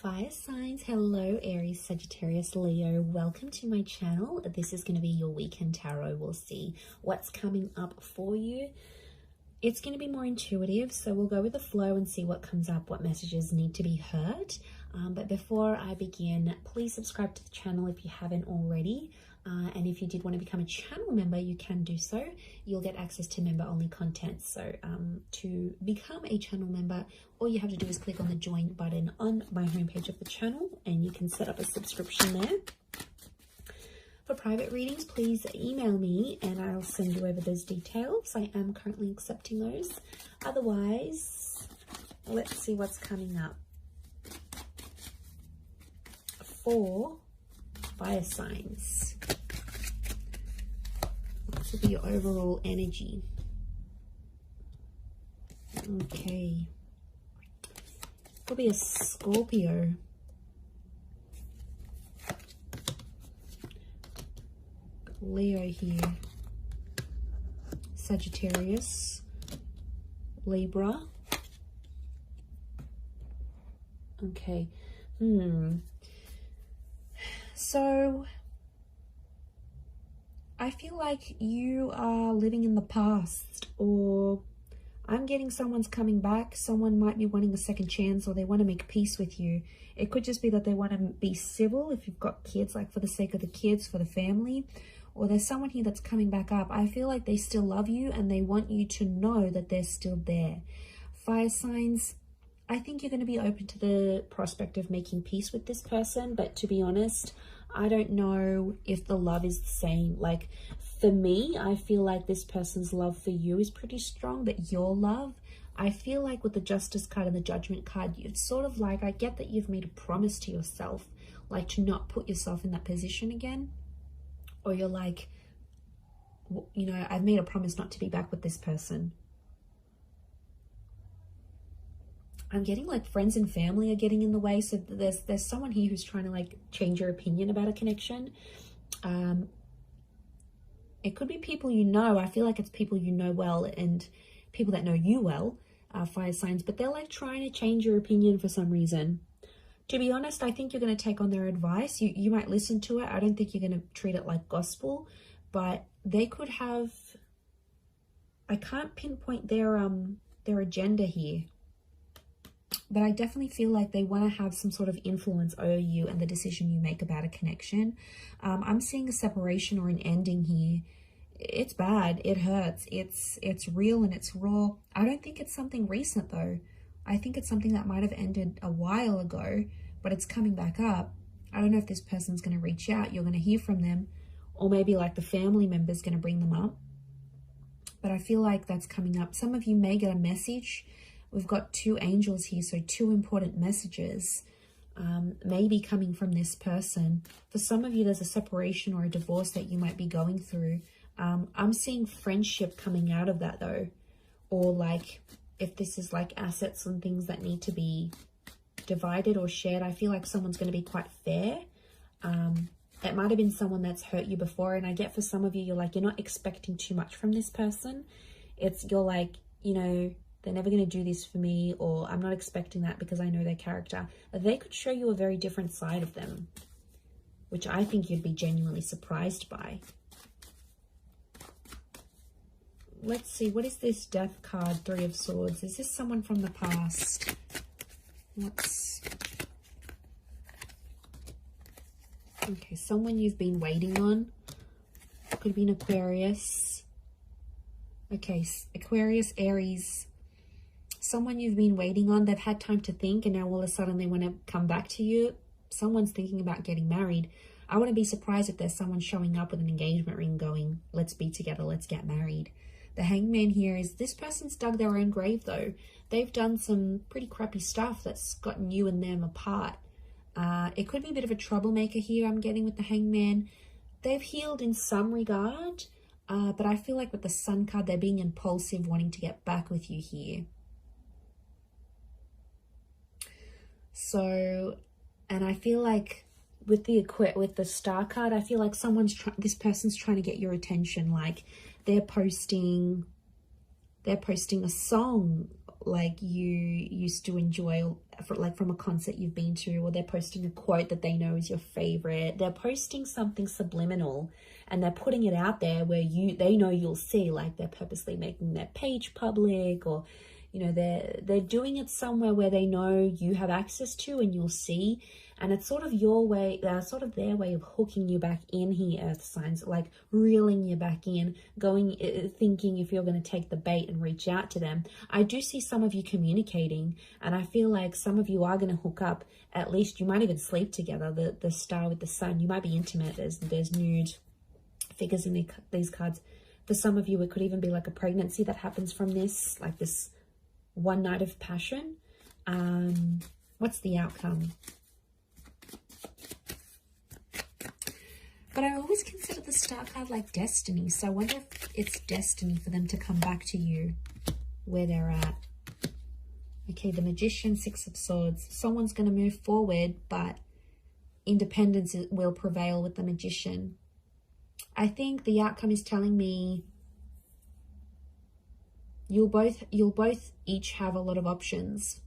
Fire signs, hello Aries, Sagittarius, Leo, welcome to my channel. This is going to be your weekend tarot. We'll see what's coming up for you. It's going to be more intuitive, so we'll go with the flow and see what comes up, what messages need to be heard. But before I begin, please subscribe to the channel if you haven't already. And if you did want to become a channel member, you can do so. You'll get access to member-only content. So to become a channel member, all you have to do is click on the join button on my homepage of the channel, and you can set up a subscription there. For private readings, please email me and I'll send you over those details. I am currently accepting those. Otherwise, let's see what's coming up for fire signs. What will be your overall energy? Okay. Could be a Scorpio. Leo here. Sagittarius. Libra. Okay. So I feel like you are living in the past, or I'm getting someone's coming back. Someone might be wanting a second chance, or they want to make peace with you. It could just be that they want to be civil if you've got kids, like for the sake of the kids, for the family. Or there's someone here that's coming back up. I feel like they still love you and they want you to know that they're still there. Fire signs, I think you're going to be open to the prospect of making peace with this person. But to be honest, I don't know if the love is the same. Like for me, I feel like this person's love for you is pretty strong, but your love, I feel like with the Justice card and the Judgment card, it's sort of like, I get that you've made a promise to yourself, like to not put yourself in that position again. Or you're like, you know, I've made a promise not to be back with this person. I'm getting like friends and family are getting in the way. So there's someone here who's trying to like change your opinion about a connection. It could be people you know. I feel like it's people you know well and people that know you well, fire signs. But they're like trying to change your opinion for some reason. To be honest, I think you're going to take on their advice. You might listen to it. I don't think you're going to treat it like gospel. But they could have... I can't pinpoint their agenda here. But I definitely feel like they want to have some sort of influence over you and the decision you make about a connection. I'm seeing a separation or an ending here. It's bad. It hurts. It's real and it's raw. I don't think it's something recent though. I think it's something that might have ended a while ago, but it's coming back up. I don't know if this person's going to reach out. You're going to hear from them, or maybe like the family member's going to bring them up. But I feel like that's coming up. Some of you may get a message. We've got two angels here, so two important messages maybe coming from this person. For some of you, there's a separation or a divorce that you might be going through. I'm seeing friendship coming out of that though, or like if this is like assets and things that need to be divided or shared, I feel like someone's going to be quite fair. It might have been someone that's hurt you before, and I get for some of you, you're like, you're not expecting too much from this person. You're like, you know, they're never going to do this for me, or I'm not expecting that because I know their character. They could show you a very different side of them, which I think you'd be genuinely surprised by. Let's see, what is this Death card, Three of Swords? Is this someone from the past? Okay, someone you've been waiting on. Could be an Aquarius. Okay, Aquarius, Aries. Someone you've been waiting on. They've had time to think, and now all of a sudden they want to come back to you. Someone's thinking about getting married. I wouldn't be surprised if there's someone showing up with an engagement ring going, let's be together, let's get married. The Hangman here is this person's dug their own grave though. They've done some pretty crappy stuff that's gotten you and them apart. It could be a bit of a troublemaker here, I'm getting with the Hangman. They've healed in some regard, but I feel like with the Sun card, they're being impulsive, wanting to get back with you here. So, and I feel like with the Star card, I feel like this person's trying to get your attention. Like they're posting a song like you used to enjoy, like from a concert you've been to, or they're posting a quote that they know is your favorite. They're posting something subliminal and they're putting it out there where they know you'll see, like they're purposely making their page public, or you know, they're doing it somewhere where they know you have access to and you'll see. And it's sort of your way, sort of their way of hooking you back in here, earth signs, like reeling you back in, thinking if you're going to take the bait and reach out to them. I do see some of you communicating, and I feel like some of you are going to hook up. At least you might even sleep together. The star with the sun, you might be intimate. There's nude figures in these cards. For some of you, it could even be like a pregnancy that happens from this, like this one night of passion. What's the outcome? But I always consider the star card like destiny. So I wonder if it's destiny for them to come back to you where they're at. Okay, the Magician, Six of Swords. Someone's going to move forward, but independence will prevail with the Magician. I think the outcome is telling me you'll both each have a lot of options.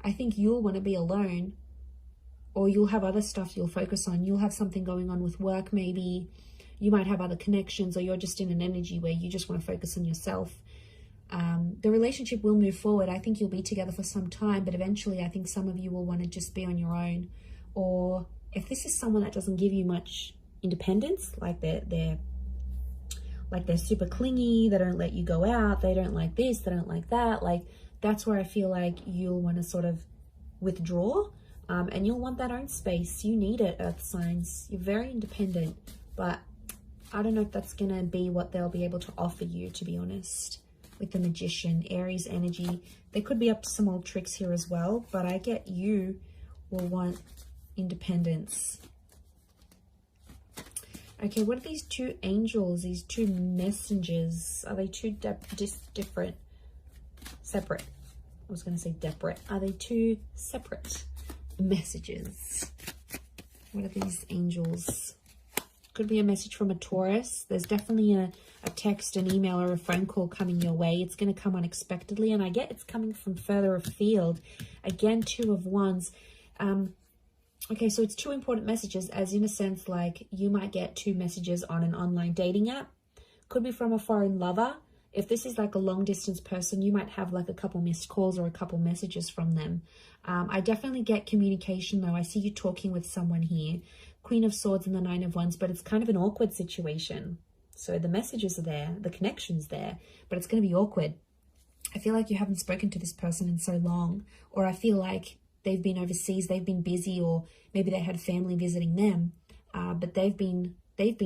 I think you'll want to be alone, or you'll have other stuff you'll focus on. You'll have something going on with work, maybe. You might have other connections, or you're just in an energy where you just want to focus on yourself. The relationship will move forward. I think you'll be together for some time, but eventually I think some of you will want to just be on your own. Or if this is someone that doesn't give you much independence, like they're super clingy, they don't let you go out, they don't like this, they don't like that, like that's where I feel like you'll want to sort of withdraw. And you'll want that own space. You need it, earth signs. You're very independent, but I don't know if that's going to be what they'll be able to offer you, to be honest. With the Magician, Aries energy, they could be up to some old tricks here as well, but I get you will want independence. Okay, what are these two angels, these two messengers? Are they two different? Separate. I was going to say separate. Are they two separate messages? What are these angels? Could be a message from a Taurus. There's definitely a text, an email, or a phone call coming your way. It's going to come unexpectedly, and I get it's coming from further afield. Again, Two of Wands. Okay, so it's two important messages, as in a sense, like you might get two messages on an online dating app. Could be from a foreign lover. If this is like a long distance person, you might have like a couple missed calls or a couple messages from them. I definitely get communication though. I see you talking with someone here. Queen of Swords and the Nine of Wands, but it's kind of an awkward situation. So the messages are there, the connection's there, but it's going to be awkward. I feel like you haven't spoken to this person in so long, or I feel like they've been overseas, they've been busy, or maybe they had family visiting them, but they've been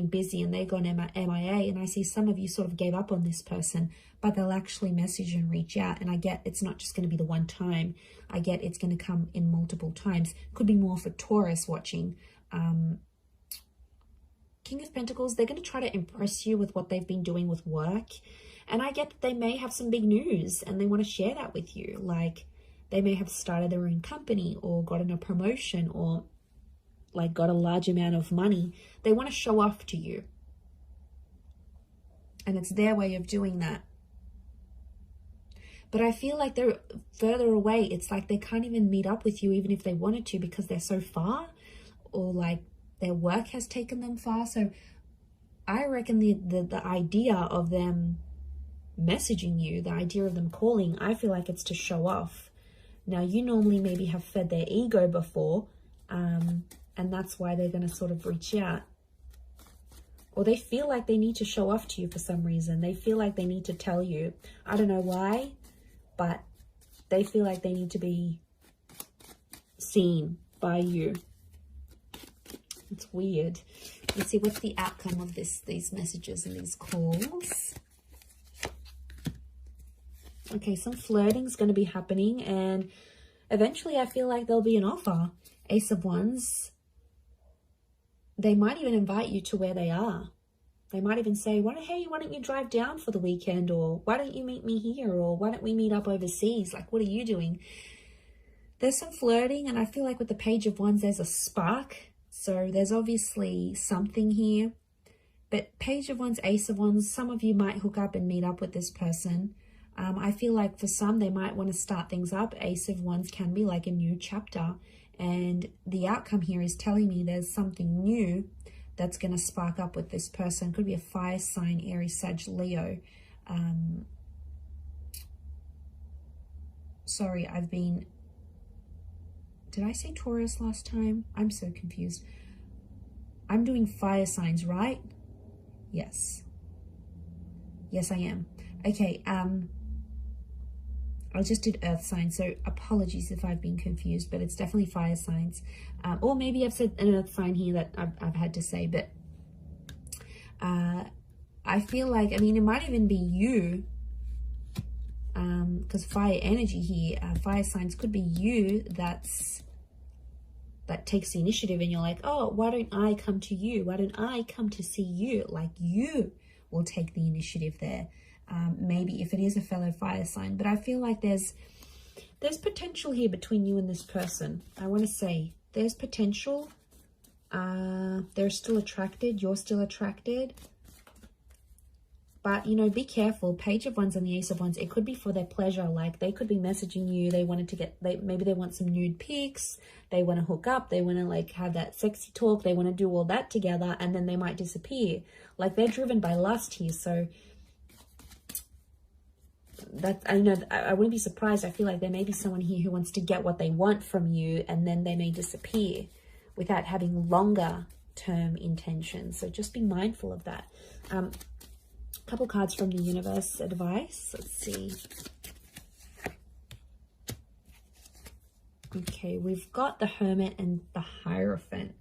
busy and they've gone MIA, and I see some of you sort of gave up on this person, but they'll actually message and reach out, and I get it's not just going to be the one time. I get it's going to come in multiple times. Could be more for Taurus watching. King of Pentacles, they're going to try to impress you with what they've been doing with work, and I get that they may have some big news and they want to share that with you. Like they may have started their own company or gotten a promotion or like got a large amount of money. They want to show off to you, and it's their way of doing that. But I feel like they're further away. It's like they can't even meet up with you even if they wanted to, because they're so far, or like their work has taken them far. So I reckon the idea of them messaging you, the idea of them calling, I feel like it's to show off. Now, you normally maybe have fed their ego before, and that's why they're going to sort of reach out. Or they feel like they need to show off to you for some reason. They feel like they need to tell you. I don't know why, but they feel like they need to be seen by you. It's weird. Let's see, what's the outcome of these messages and these calls? Okay, some flirting is going to be happening, and eventually I feel like there'll be an offer. Ace of Wands. They might even invite you to where they are. They might even say, hey, why don't you drive down for the weekend? Or why don't you meet me here? Or why don't we meet up overseas? Like, what are you doing? There's some flirting, and I feel like with the Page of Wands, there's a spark. So there's obviously something here. But Page of Wands, Ace of Wands, some of you might hook up and meet up with this person. I feel like for some, they might want to start things up. Ace of Wands can be like a new chapter. And the outcome here is telling me there's something new that's going to spark up with this person. Could be a fire sign, Aries, Sag, Leo. Sorry, did I say Taurus last time? I'm so confused. I'm doing fire signs, right? Yes. Yes, I am. Okay, I just did earth signs, so apologies if I've been confused, but it's definitely fire signs. Or maybe I've said an earth sign here that I've had to say, but I feel like, I mean, it might even be you, because fire energy here, fire signs could be you that takes the initiative, and you're like, oh, why don't I come to you? Why don't I come to see you? Like, you will take the initiative there. Maybe if it is a fellow fire sign, but I feel like there's potential here between you and this person. I want to say there's potential. They're still attracted. You're still attracted. But, you know, be careful. Page of Wands and the Ace of Wands, it could be for their pleasure. Like, they could be messaging you. They wanted to maybe they want some nude pics. They want to hook up. They want to, like, have that sexy talk. They want to do all that together, and then they might disappear. Like, they're driven by lust here. So, I know, I wouldn't be surprised. I feel like there may be someone here who wants to get what they want from you, and then they may disappear without having longer term intentions. So just be mindful of that. Couple cards from the universe advice. Let's see. Okay, we've got the Hermit and the Hierophant.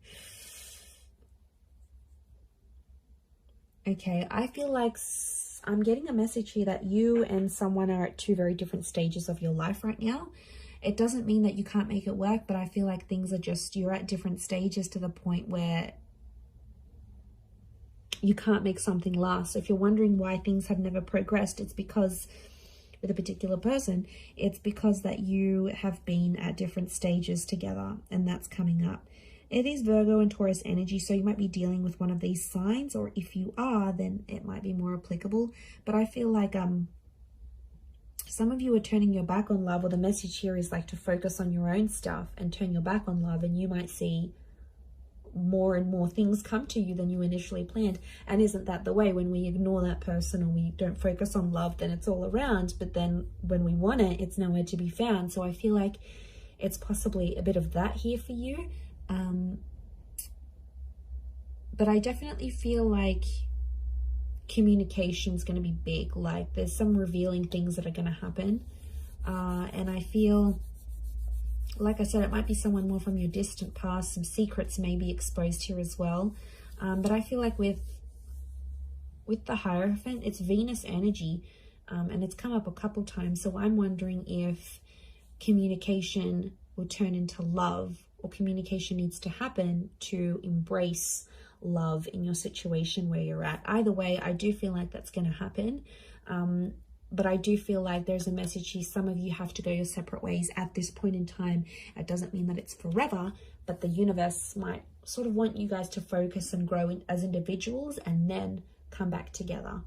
Okay, I feel like I'm getting a message here that you and someone are at two very different stages of your life right now. It doesn't mean that you can't make it work, but I feel like things are just, you're at different stages to the point where you can't make something last. If you're wondering why things have never progressed, it's because with a particular person, it's because that you have been at different stages together, and that's coming up. It is Virgo and Taurus energy, so you might be dealing with one of these signs, or if you are, then it might be more applicable. But I feel like some of you are turning your back on love, or the message here is like to focus on your own stuff and turn your back on love, and you might see more and more things come to you than you initially planned. And isn't that the way? When we ignore that person or we don't focus on love, then it's all around, but then when we want it, it's nowhere to be found. So I feel like it's possibly a bit of that here for you. But I definitely feel like communication is going to be big. Like, there's some revealing things that are going to happen. And I feel, like I said, it might be someone more from your distant past. Some secrets may be exposed here as well. But I feel like with the Hierophant, it's Venus energy. And it's come up a couple times. So I'm wondering if communication will turn into love, or communication needs to happen to embrace love in your situation where you're at. Either way, I do feel like that's going to happen. But I do feel like there's a message here. Some of you have to go your separate ways at this point in time. It doesn't mean that it's forever, but the universe might sort of want you guys to focus and grow as individuals and then come back together.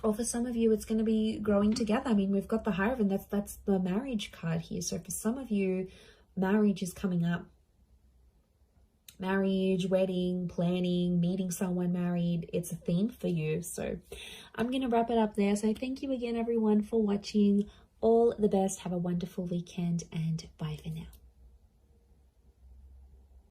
Or for some of you, it's going to be growing together. I mean, we've got the Hierophant. That's the marriage card here. So for some of you, marriage is coming up. Marriage, wedding, planning, meeting someone married. It's a theme for you. So I'm going to wrap it up there. So thank you again, everyone, for watching. All the best. Have a wonderful weekend, and bye for now.